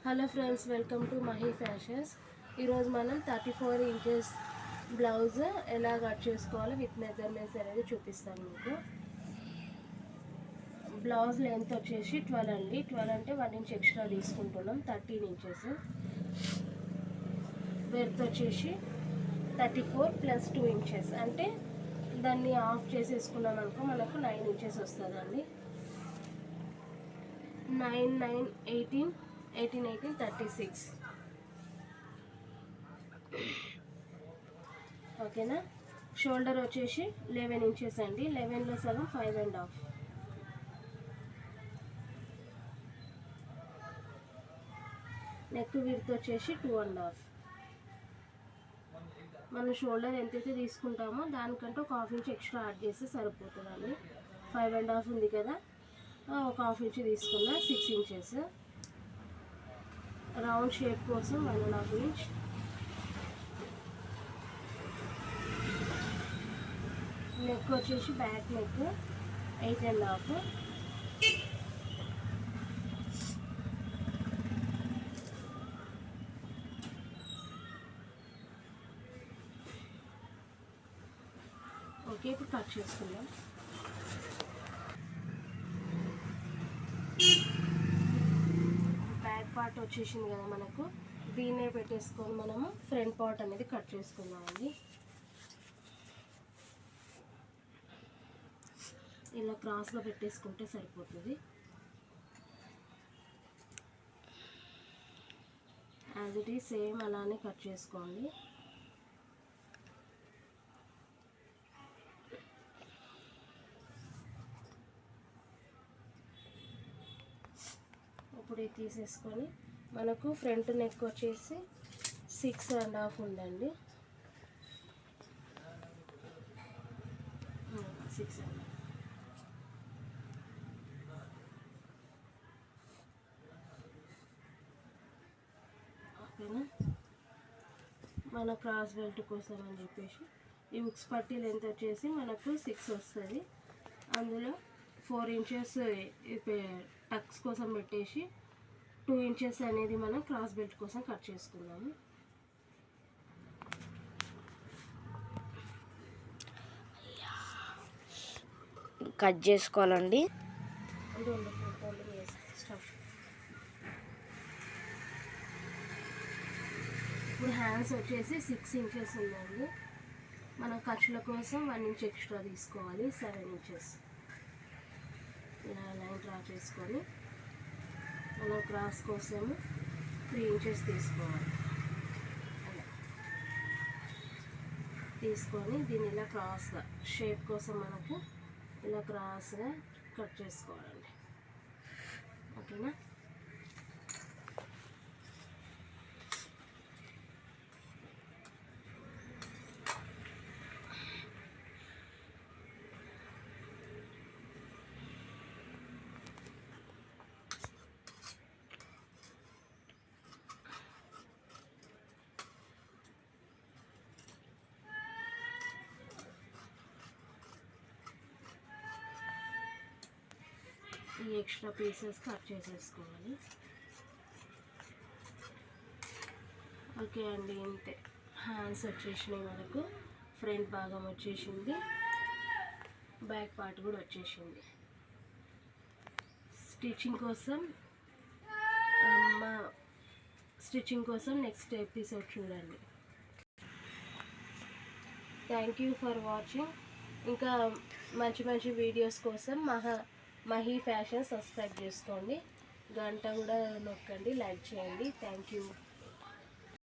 Hello friends, welcome to Mahi fashions. ఈరోజు మనం 34 inches blouse ఎలా కట్ చేసుకోవాలో విత్ మెజర్మెంట్స్ అనేది చూపిస్తాను మీకు. బ్లౌజ్ లెంత్ వచ్చేసి 12 అండి. 12 అంటే 1 ఇంచ్ ఎక్స్ట్రా తీసుకుంటున్నాం. 13 ఇంచెస్. బెర్త్ వచ్చేసి 34 ప్లస్ 2 ఇంచెస్ అంటే దాన్ని ఆఫ్ చేసేసుకున్నాం అనుకో మనకు 9 ఇంచెస్ వస్తుందండి. 9, 9, 18, 36. ఓకేనా. షోల్డర్ వచ్చేసి 11 ఇంచెస్ అండి. 11లో సగం 5.5. నెక్ విడ్త్ వచ్చేసి 2.5. మనం షోల్డర్ ఎంతైతే తీసుకుంటామో దానికంటే ఒక హాఫ్ ఇంచ్ ఎక్స్ట్రా యాడ్ చేస్తే సరిపోతుందండి. 5.5 ఉంది కదా, ఒక హాఫ్ ఇంచ్ తీసుకున్నా 6 ఇంచెస్. రౌండ్ షేప్ కోసం 1.5 ఇంచ్. నెక్ వచ్చేసి బ్యాక్ నెక్ 8.5. ఓకే, ఇప్పుడు కట్ చేసుకుందాం. బ్యాక్ పార్ట్ వచ్చేసింది కదా మనకు, దీన్నే పెట్టేసుకొని మనము ఫ్రంట్ పార్ట్ అనేది కట్ చేసుకుందామండి. ఇలా క్రాస్గా పెట్టేసుకుంటే సరిపోతుంది. యాజ్ ఇట్ ఈజ్ సేమ్ అలానే కట్ చేసుకోండి. ఇప్పుడు ఇది తీసేసుకొని మనకు ఫ్రంట్ నెక్ వచ్చేసి 6.5 ఉందండి. 6.5. ఓకేనా. మన క్రాస్ బెల్ట్ కోసం అని చెప్పేసి ఈ ఉక్స్ పట్టీ లెంత్ వచ్చేసి మనకు 6 వస్తుంది. అందులో 4 ఇంచెస్ టక్స్ కోసం పెట్టేసి 2 ఇంచెస్ అనేది మనం క్రాస్ బెల్ట్ కోసం కట్ చేసుకున్నాము. కట్ చేసుకోవాలండి. ఇప్పుడు హ్యాండ్స్ వచ్చేసి 6 ఇంచెస్ ఉందండి. మనం ఖర్చుల కోసం 1 ఇంచ్ ఎక్స్ట్రా తీసుకోవాలి. 7 ఇంచెస్ ఇలా లైన్ డ్రా చేసుకొని మనం క్రాస్ కోసము 3 ఇంచెస్ తీసుకోవాలి. అలా తీసుకొని దీన్ని ఇలా క్రాస్గా షేప్ కోసం మనకు ఇలా క్రాస్గా కట్ చేసుకోవాలండి. ఓకేనా. ఈ ఎక్స్ట్రా పీసెస్ కట్ చేసేసుకోవాలి. ఓకే అండి, ఇంతే. హ్యాండ్స్ వచ్చేసినాయి మనకు. ఫ్రంట్ భాగం వచ్చేసింది, బ్యాక్ పార్ట్ కూడా వచ్చేసింది. స్టిచ్చింగ్ కోసం నెక్స్ట్ ఎపిసోడ్ చూడండి. Thank you for watching. ఇంకా మంచి మంచి వీడియోస్ కోసం మహీ ఫ్యాషన్ సబ్స్క్రైబ్ చేసుకోండి. గంట కూడా నొక్కండి, లైక్ చేయండి. Thank you.